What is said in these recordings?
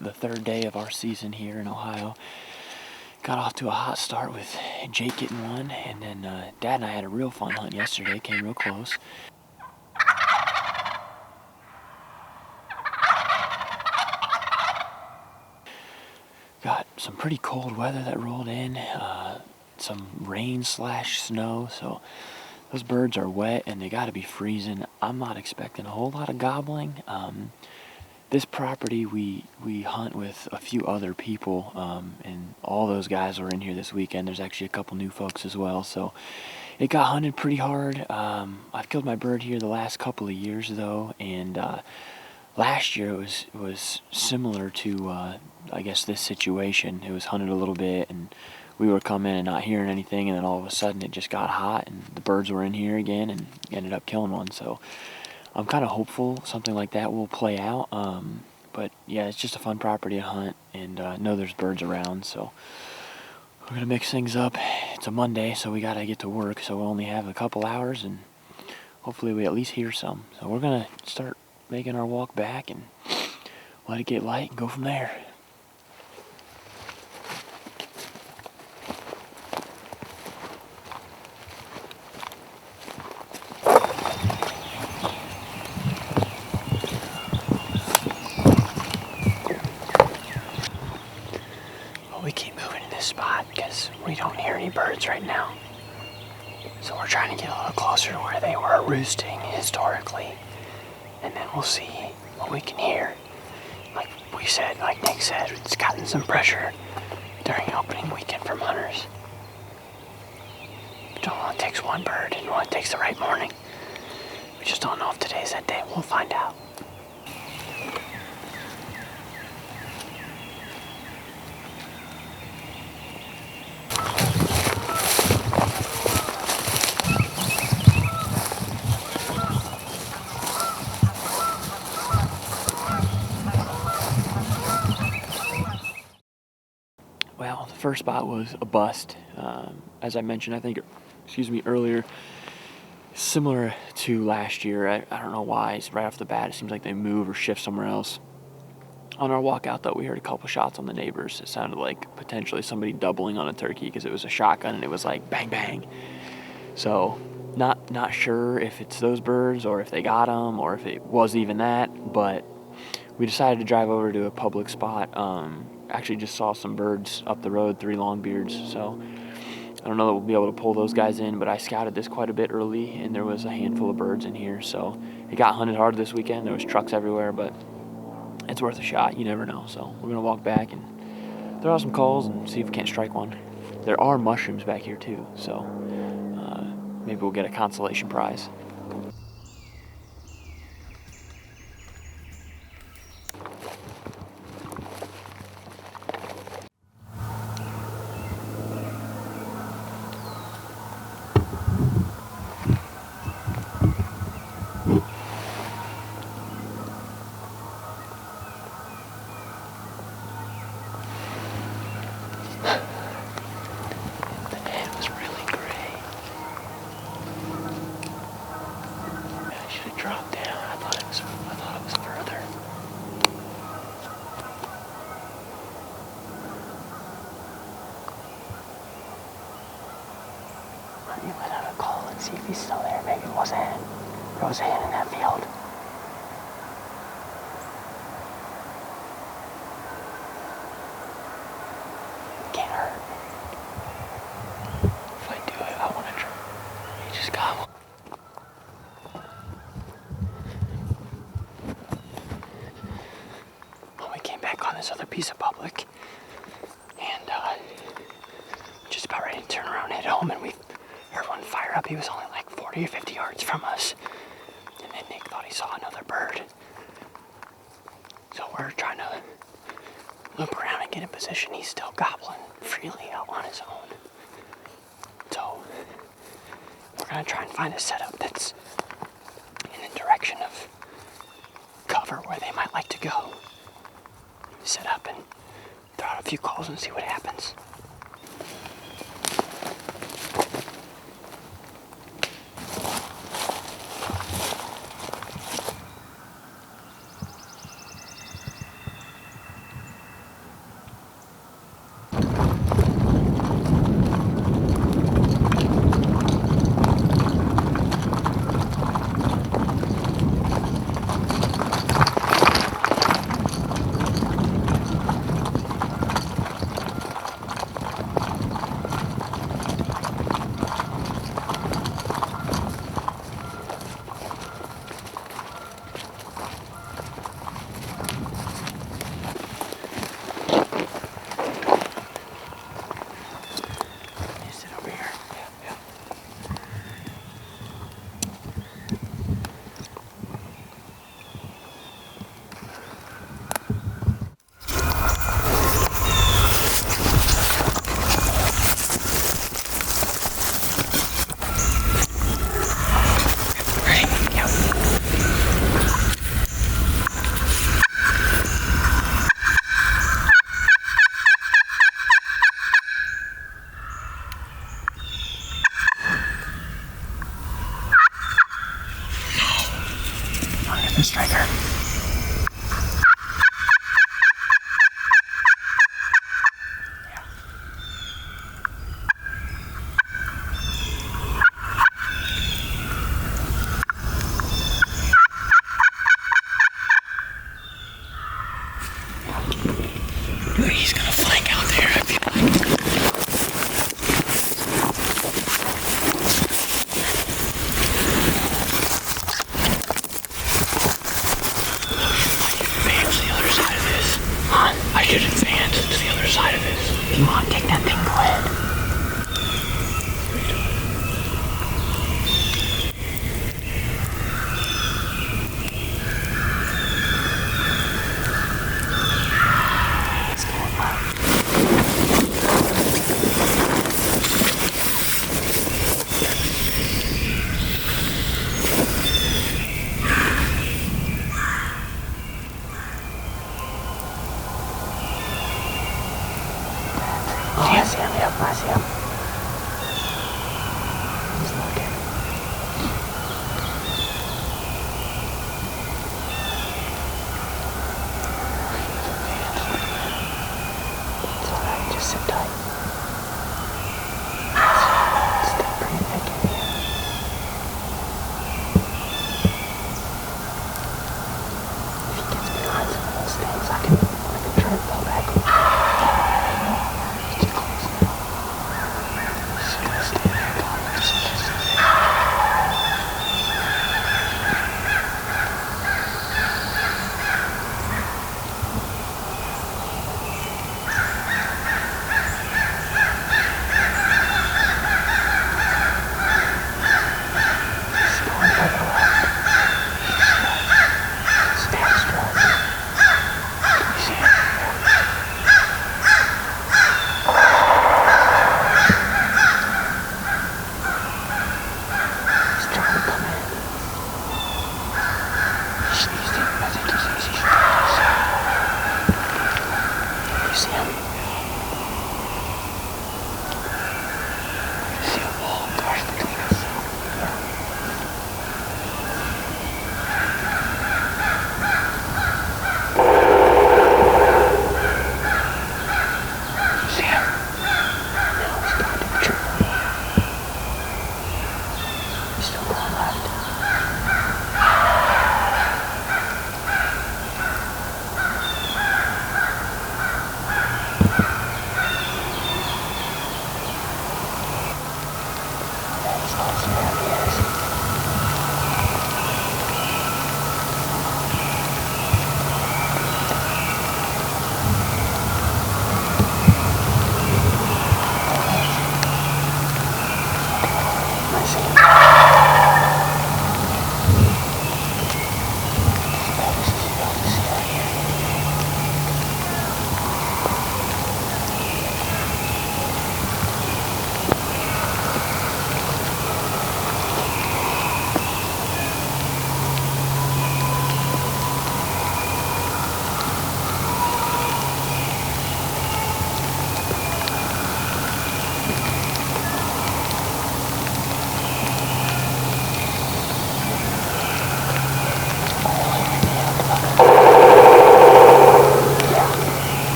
the third day of our season here in Ohio. Got off to a hot start with Jake getting one, and then Dad and I had a real fun hunt yesterday, came real close. Got some pretty cold weather that rolled in, some rain/snow, so those birds are wet and they got to be freezing. I'm not expecting a whole lot of gobbling. This property we hunt with a few other people, and all those guys were in here this weekend. There's actually a couple new folks as well, so it got hunted pretty hard. I've killed my bird here the last couple of years though, and last year it was similar to I guess this situation. It was hunted a little bit and we were coming and not hearing anything, and then all of a sudden it just got hot and the birds were in here again and ended up killing one. So I'm kind of hopeful something like that will play out. But yeah, it's just a fun property to hunt, and know there's birds around, so we're gonna mix things up. It's a Monday, so we gotta get to work, so we'll only have a couple hours and hopefully we at least hear some. So we're gonna start making our walk back and let it get light and go from there. We keep moving in this spot because we don't hear any birds right now. So we're trying to get a little closer to where they were roosting historically, and then we'll see what we can hear. Like Nick said, it's gotten some pressure during opening weekend from hunters. We don't know it takes one bird and it takes the right morning. We just don't know if today's that day. We'll find out. Well, the first spot was a bust. As I mentioned, I think, earlier, similar to last year. I don't know why. It's right off the bat, it seems like they move or shift somewhere else. On our walk out, though, we heard a couple shots on the neighbors. It sounded like potentially somebody doubling on a turkey because it was a shotgun and it was like bang, bang. So not sure if it's those birds or if they got them or if it was even that, but we decided to drive over to a public spot. Actually just saw some birds up the road, 3 longbeards, so I don't know that we'll be able to pull those guys in, but I scouted this quite a bit early and there was a handful of birds in here, so it got hunted hard this weekend. There was trucks everywhere, but it's worth a shot. You never know. So we're gonna walk back and throw out some calls and see if we can't strike one. There are mushrooms back here too, so maybe we'll get a consolation prize. Dropped down. I thought it was further. Let me let out a call and see if he's still there. Maybe it was a hen. There was a hen in that field. Can't hurt. If I do it, I want to try. He just got one. On this other piece of public, and just about ready to turn around and head home, and we heard one fire up. He was only like 40 or 50 yards from us, and then Nick thought he saw another bird, so we're trying to loop around and get in position. He's still gobbling freely out on his own, so we're gonna try and find a setup that's in the direction of cover where they might like to go. Set up and throw out a few calls and see what happens. should advance to the other side of it. If you want to take that thing, go ahead. I see him, yep, I see him. He's looking. It's alright, just sit tight. It's still pretty thick in here. If he gets behind some of those things, I can try to pull back.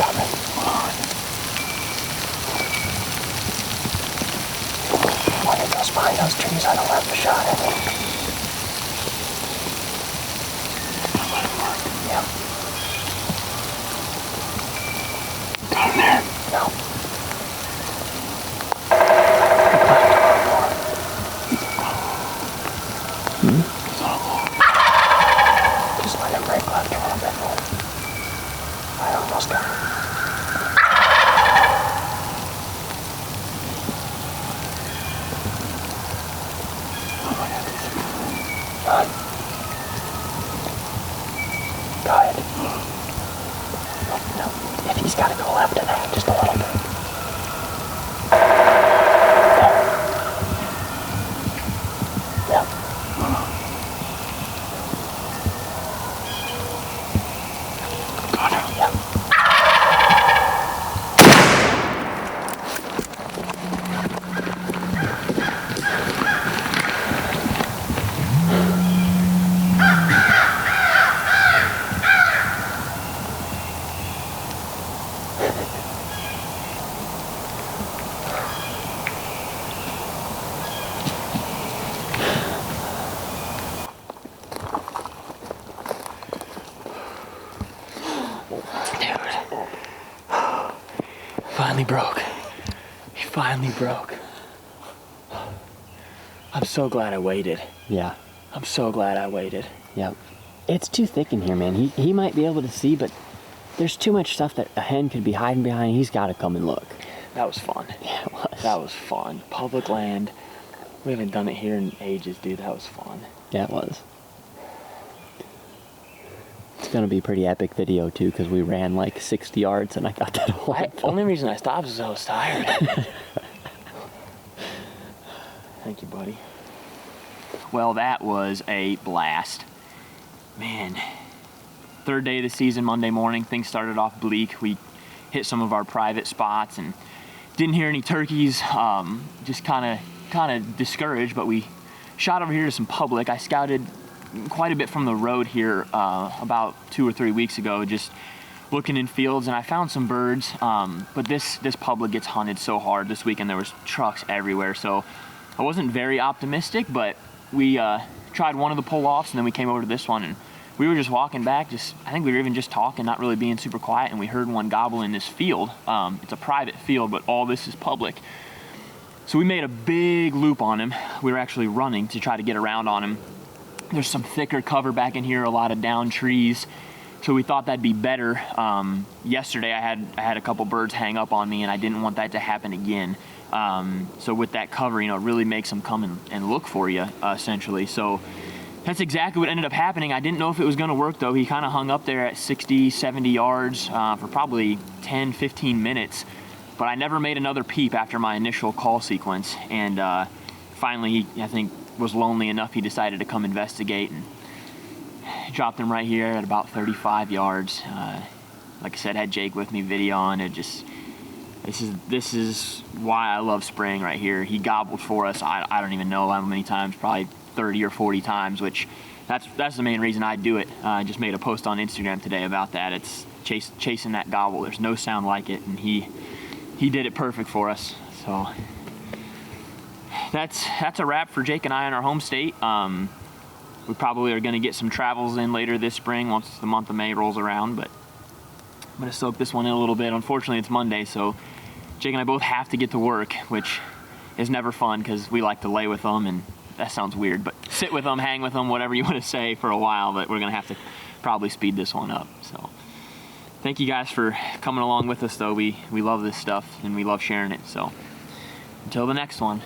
coming. When it goes behind those trees, I don't have the shot at it. Yeah. Got him there. No. Just let him break left a little bit more. I almost got him. Go ahead. No, if he's got to go left of that, just a little bit. There. Yep. Got him. Yep. Finally broke. He finally broke. I'm so glad I waited. Yeah. I'm so glad I waited. Yep. It's too thick in here, man. He might be able to see, but there's too much stuff that a hen could be hiding behind. He's got to come and look. That was fun. Yeah, it was. That was fun. Public land. We haven't done it here in ages, dude. That was fun. Yeah, it was. It's going to be a pretty epic video, too, because we ran like 60 yards and I got that whole Only reason I stopped is I was tired. Thank you, buddy. Well, that was a blast. Man, third day of the season, Monday morning, things started off bleak. We hit some of our private spots and didn't hear any turkeys. Just kind of discouraged, but we shot over here to some public. I scouted quite a bit from the road here about 2 or 3 weeks ago, just looking in fields, and I found some birds. But this public gets hunted so hard this weekend. There was trucks everywhere, so I wasn't very optimistic, but we tried one of the pull-offs, and then we came over to this one, and we were just walking back. I think we were even just talking, not really being super quiet, and we heard one gobble in this field. It's a private field, but all this is public. So we made a big loop on him. We were actually running to try to get around on him. There's some thicker cover back in here, a lot of down trees, so we thought that'd be better. Yesterday I had a couple birds hang up on me, and I didn't want that to happen again. So with that cover, it really makes them come and look for you, essentially. So that's exactly what ended up happening. I didn't know if it was going to work, though. He kind of hung up there at 60, 70 yards for probably 10, 15 minutes. But I never made another peep after my initial call sequence. And finally, I think, was lonely enough, he decided to come investigate, and dropped him right here at about 35 yards. Like I said, had Jake with me video on it. This is why I love spraying right here. He gobbled for us. I don't even know how many times, probably 30 or 40 times, which that's the main reason I do it. I just made a post on Instagram today about that. It's chasing that gobble. There's no sound like it, and he did it perfect for us. So that's a wrap for Jake and I in our home state. We probably are going to get some travels in later this spring once the month of May rolls around, but I'm going to soak this one in a little bit. Unfortunately, it's Monday, so Jake and I both have to get to work, which is never fun because we like to lay with them, and that sounds weird, but sit with them, hang with them, whatever you want to say, for a while, but we're going to have to probably speed this one up. So thank you guys for coming along with us, though. We love this stuff, and we love sharing it. So until the next one.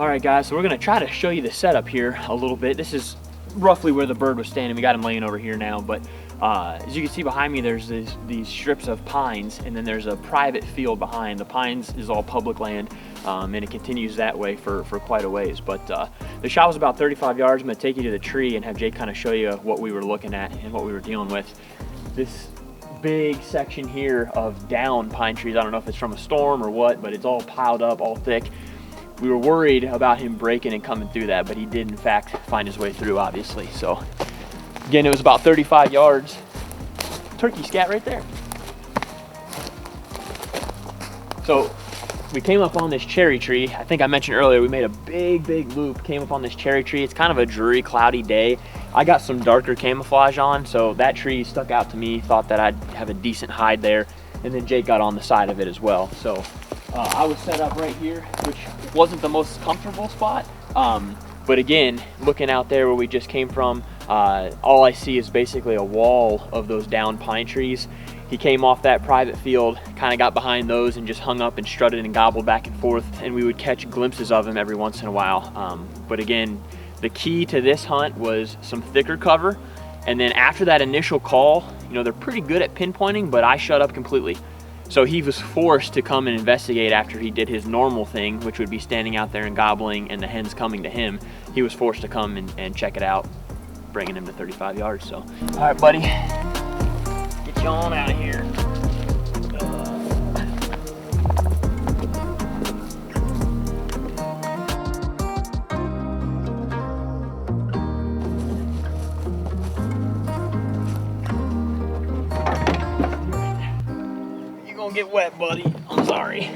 Alright guys, so we're going to try to show you the setup here a little bit. This is roughly where the bird was standing. We got him laying over here now, but as you can see behind me, there's these strips of pines, and then there's a private field behind. The pines is all public land, and it continues that way for quite a ways. But the shot was about 35 yards. I'm going to take you to the tree and have Jake kind of show you what we were looking at and what we were dealing with. This big section here of down pine trees. I don't know if it's from a storm or what, but it's all piled up, all thick. We were worried about him breaking and coming through that, but he did in fact find his way through, obviously. So again, it was about 35 yards. Turkey scat right there. So we came up on this cherry tree. I think I mentioned earlier, we made a big loop, came up on this cherry tree. It's kind of a dreary, cloudy day. I got some darker camouflage on, so that tree stuck out to me, thought that I'd have a decent hide there. And then Jake got on the side of it as well. So I was set up right here, which wasn't the most comfortable spot. But again, looking out there where we just came from, all I see is basically a wall of those down pine trees. He came off that private field, kind of got behind those and just hung up and strutted and gobbled back and forth, and we would catch glimpses of him every once in a while. But again, the key to this hunt was some thicker cover, and then after that initial call, you know, they're pretty good at pinpointing, but I shut up completely. So he was forced to come and investigate after he did his normal thing, which would be standing out there and gobbling and the hens coming to him. He was forced to come and check it out, bringing him to 35 yards. So, all right, buddy. Get you on out of here. You're gonna get wet, buddy. I'm sorry.